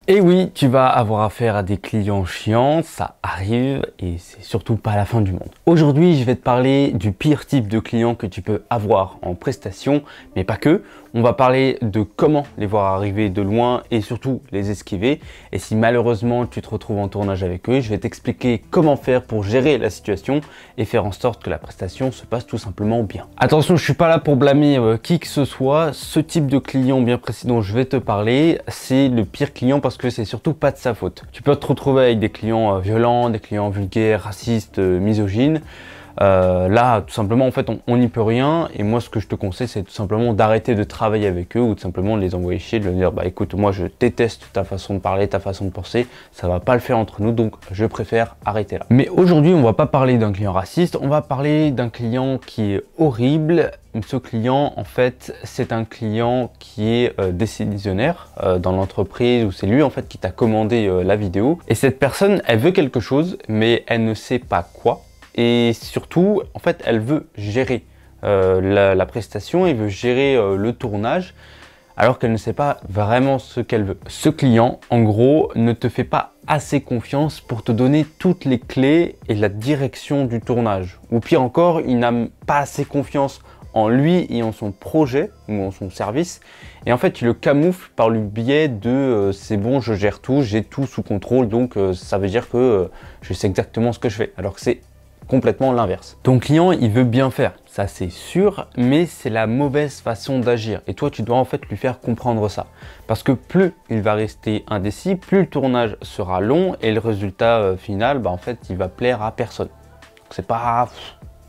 Et oui, tu vas avoir affaire à des clients chiants, ça arrive et c'est surtout pas la fin du monde. Aujourd'hui, je vais te parler du pire type de client que tu peux avoir en prestation, mais pas que. On va parler de comment les voir arriver de loin et surtout les esquiver. Et si malheureusement tu te retrouves en tournage avec eux, je vais t'expliquer comment faire pour gérer la situation et faire en sorte que la prestation se passe tout simplement bien. Attention, je suis pas là pour blâmer qui que ce soit. Ce type de client bien précis dont je vais te parler, c'est le pire client parce que c'est surtout pas de sa faute. Tu peux te retrouver avec des clients violents, des clients vulgaires, racistes, misogynes. Là, tout simplement, en fait, on n'y peut rien. Et moi, ce que je te conseille, c'est tout simplement d'arrêter de travailler avec eux ou tout simplement de les envoyer chier, de leur dire, bah écoute, moi, je déteste ta façon de parler, ta façon de penser. Ça va pas le faire entre nous, donc je préfère arrêter là. Mais aujourd'hui, on va pas parler d'un client raciste, on va parler d'un client qui est horrible. Ce client, en fait, c'est un client qui est décisionnaire dans l'entreprise où c'est lui, en fait, qui t'a commandé la vidéo. Et cette personne, elle veut quelque chose, mais elle ne sait pas quoi. Et surtout, en fait, elle veut gérer la prestation, elle veut gérer le tournage, alors qu'elle ne sait pas vraiment ce qu'elle veut. Ce client, en gros, ne te fait pas assez confiance pour te donner toutes les clés et la direction du tournage. Ou pire encore, il n'a pas assez confiance en lui et en son projet ou en son service. Et en fait, tu le camoufles par le biais de c'est bon, je gère tout, j'ai tout sous contrôle, donc ça veut dire que je sais exactement ce que je fais. Alors que c'est complètement l'inverse. Ton client, il veut bien faire, ça c'est sûr, mais c'est la mauvaise façon d'agir. Et toi, tu dois en fait lui faire comprendre ça. Parce que plus il va rester indécis, plus le tournage sera long et le résultat final, bah, en fait, il va plaire à personne. C'est pas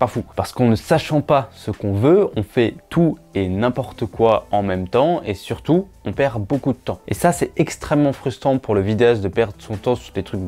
fou. Parce qu'en ne sachant pas ce qu'on veut, on fait tout et n'importe quoi en même temps et surtout, on perd beaucoup de temps. Et ça, c'est extrêmement frustrant pour le vidéaste de perdre son temps sur des trucs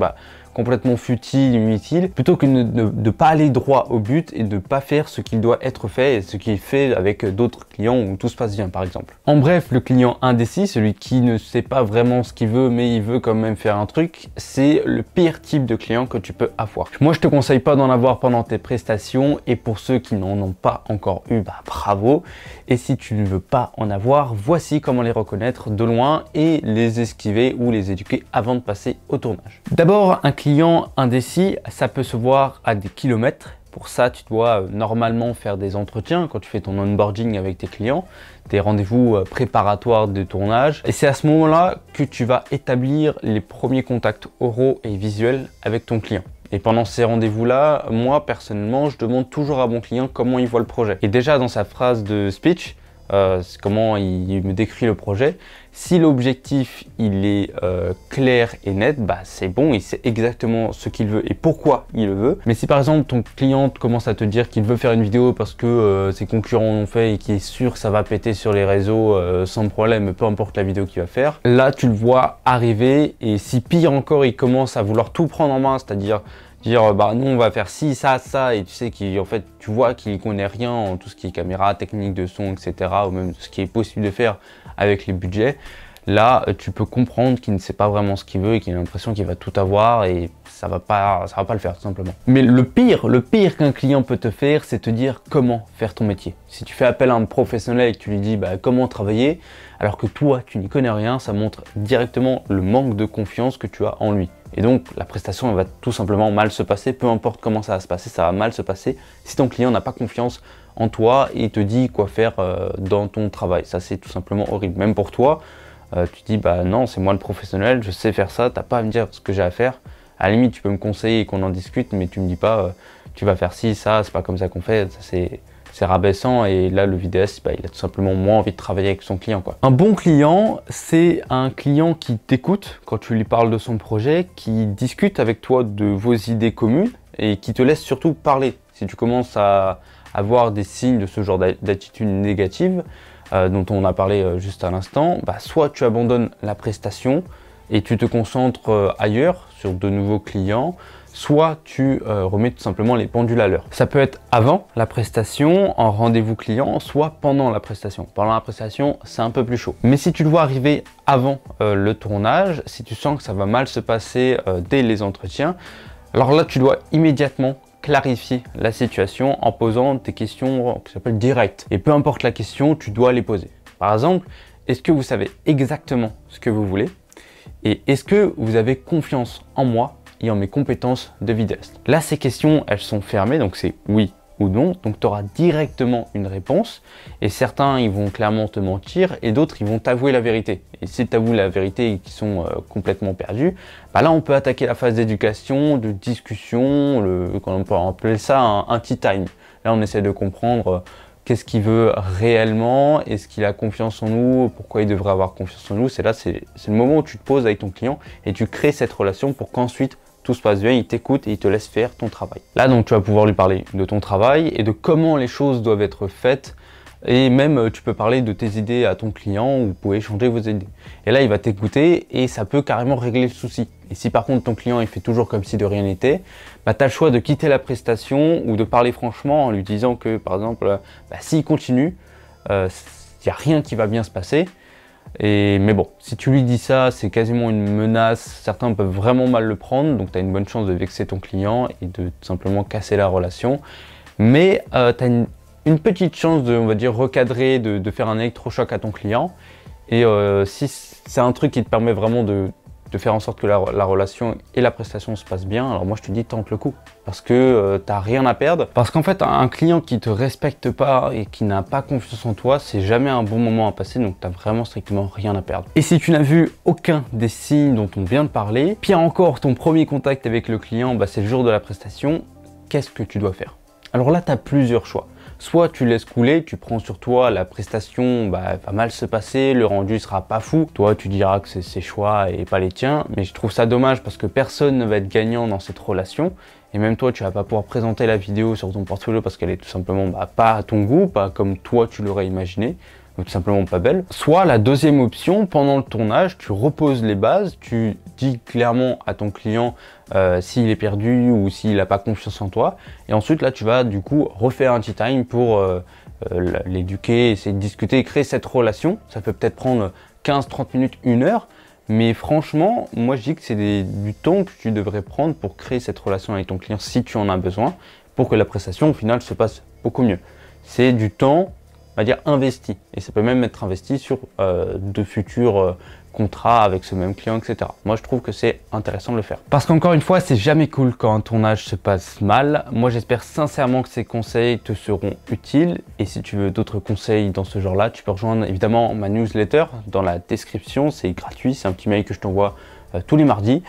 complètement futiles, inutiles, plutôt que de ne pas aller droit au but et de ne pas faire ce qu'il doit être fait et ce qu'il fait avec d'autres clients où tout se passe bien, par exemple. En bref, le client indécis, celui qui ne sait pas vraiment ce qu'il veut, mais il veut quand même faire un truc, c'est le pire type de client que tu peux avoir. Moi, je te conseille pas d'en avoir pendant tes prestations et pour ceux qui n'en ont pas encore eu, bah bravo. Et si tu ne veux pas en avoir, voici comment les reconnaître de loin et les esquiver ou les éduquer avant de passer au tournage. D'abord, un client indécis, ça peut se voir à des kilomètres. Pour ça, tu dois normalement faire des entretiens quand tu fais ton onboarding avec tes clients, des rendez-vous préparatoires de tournage. Et c'est à ce moment-là que tu vas établir les premiers contacts oraux et visuels avec ton client. Et pendant ces rendez-vous-là, moi personnellement, je demande toujours à mon client comment il voit le projet. Et déjà dans sa phrase de speech, comment il me décrit le projet. Si l'objectif il est clair et net, bah c'est bon, il sait exactement ce qu'il veut et pourquoi il le veut. Mais si par exemple ton client commence à te dire qu'il veut faire une vidéo parce que ses concurrents l'ont fait et qu'il est sûr que ça va péter sur les réseaux sans problème, peu importe la vidéo qu'il va faire, là tu le vois arriver et si pire encore il commence à vouloir tout prendre en main, c'est-à-dire dire bah nous on va faire ci, ça, ça et tu sais qu'en fait tu vois qu'il connaît rien en tout ce qui est caméra, technique de son, etc. ou même ce qui est possible de faire avec les budgets. Là tu peux comprendre qu'il ne sait pas vraiment ce qu'il veut et qu'il a l'impression qu'il va tout avoir et ça va pas le faire tout simplement. Mais le pire qu'un client peut te faire, c'est te dire comment faire ton métier. Si tu fais appel à un professionnel et que tu lui dis bah, comment travailler, alors que toi tu n'y connais rien, ça montre directement le manque de confiance que tu as en lui. Et donc la prestation elle va tout simplement mal se passer, peu importe comment ça va se passer, ça va mal se passer si ton client n'a pas confiance en toi et te dit quoi faire dans ton travail. Ça c'est tout simplement horrible, même pour toi. Tu dis bah non, c'est moi le professionnel, je sais faire ça, t'as pas à me dire ce que j'ai à faire. À la limite tu peux me conseiller et qu'on en discute, mais tu me dis pas tu vas faire ci, ça, c'est pas comme ça qu'on fait, ça, c'est rabaissant et là le vidéaste bah, il a tout simplement moins envie de travailler avec son client quoi. Un bon client, c'est un client qui t'écoute quand tu lui parles de son projet, qui discute avec toi de vos idées communes et qui te laisse surtout parler. Si tu commences à avoir des signes de ce genre d'attitude négative dont on a parlé juste à l'instant, bah, soit tu abandonnes la prestation et tu te concentres ailleurs sur de nouveaux clients, soit tu remets tout simplement les pendules à l'heure. Ça peut être avant la prestation, en rendez-vous client, soit pendant la prestation. Pendant la prestation, c'est un peu plus chaud. Mais si tu le vois arriver avant le tournage, si tu sens que ça va mal se passer dès les entretiens, alors là, tu dois immédiatement clarifier la situation en posant des questions qui s'appellent directes. Et peu importe la question, tu dois les poser. Par exemple, est-ce que vous savez exactement ce que vous voulez ? Et est-ce que vous avez confiance en moi et en mes compétences de vidéaste? Là, ces questions, elles sont fermées, donc c'est oui ou non, donc tu auras directement une réponse, et certains ils vont clairement te mentir, et d'autres ils vont t'avouer la vérité. Et si tu avoues la vérité et qu'ils sont complètement perdus, bah là on peut attaquer la phase d'éducation, de discussion, on peut appeler ça un tea time. Là on essaie de comprendre qu'est-ce qu'il veut réellement, est-ce qu'il a confiance en nous, pourquoi il devrait avoir confiance en nous. C'est le moment où tu te poses avec ton client et tu crées cette relation pour qu'ensuite tout se passe bien, il t'écoute et il te laisse faire ton travail. Là donc tu vas pouvoir lui parler de ton travail et de comment les choses doivent être faites, et même tu peux parler de tes idées à ton client, ou vous pouvez échanger vos idées. Et là il va t'écouter et ça peut carrément régler le souci. Et si par contre ton client il fait toujours comme si de rien n'était, bah, tu as le choix de quitter la prestation ou de parler franchement en lui disant que par exemple s'il continue, il n'y a rien qui va bien se passer. Mais bon, si tu lui dis ça, c'est quasiment une menace, certains peuvent vraiment mal le prendre, donc tu as une bonne chance de vexer ton client et de tout simplement casser la relation. Mais tu as une petite chance de, on va dire, recadrer, de faire un électrochoc à ton client. Et si c'est un truc qui te permet vraiment de faire en sorte que la relation et la prestation se passent bien, alors moi je te dis tente le coup, parce que t'as rien à perdre. Parce qu'en fait un client qui te respecte pas et qui n'a pas confiance en toi, c'est jamais un bon moment à passer, donc t'as vraiment strictement rien à perdre. Et si tu n'as vu aucun des signes dont on vient de parler, pire encore, ton premier contact avec le client, c'est le jour de la prestation, qu'est-ce que tu dois faire? Alors là tu as plusieurs choix. Soit tu laisses couler, tu prends sur toi, la prestation va mal se passer, le rendu sera pas fou. Toi, tu diras que c'est ses choix et pas les tiens. Mais je trouve ça dommage parce que personne ne va être gagnant dans cette relation. Et même toi, tu vas pas pouvoir présenter la vidéo sur ton portfolio parce qu'elle est tout simplement pas à ton goût, pas comme toi tu l'aurais imaginé. Tout simplement pas belle. Soit la deuxième option, pendant le tournage, tu reposes les bases, tu dis clairement à ton client s'il est perdu ou s'il n'a pas confiance en toi, et ensuite là tu vas du coup refaire un tea time pour l'éduquer, essayer de discuter, créer cette relation. Ça peut peut-être prendre 15-30 minutes, 1 heure, mais franchement, moi je dis que c'est du temps que tu devrais prendre pour créer cette relation avec ton client si tu en as besoin, pour que la prestation au final se passe beaucoup mieux. C'est du temps, on va dire, investi, et ça peut même être investi sur de futurs contrats avec ce même client, etc. Moi je trouve que c'est intéressant de le faire. Parce qu'encore une fois, c'est jamais cool quand un tournage se passe mal. Moi j'espère sincèrement que ces conseils te seront utiles, et si tu veux d'autres conseils dans ce genre là, tu peux rejoindre évidemment ma newsletter dans la description, c'est gratuit, c'est un petit mail que je t'envoie tous les mardis.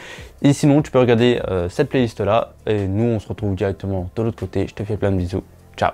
Et sinon tu peux regarder cette playlist là, et nous on se retrouve directement de l'autre côté. Je te fais plein de bisous, ciao.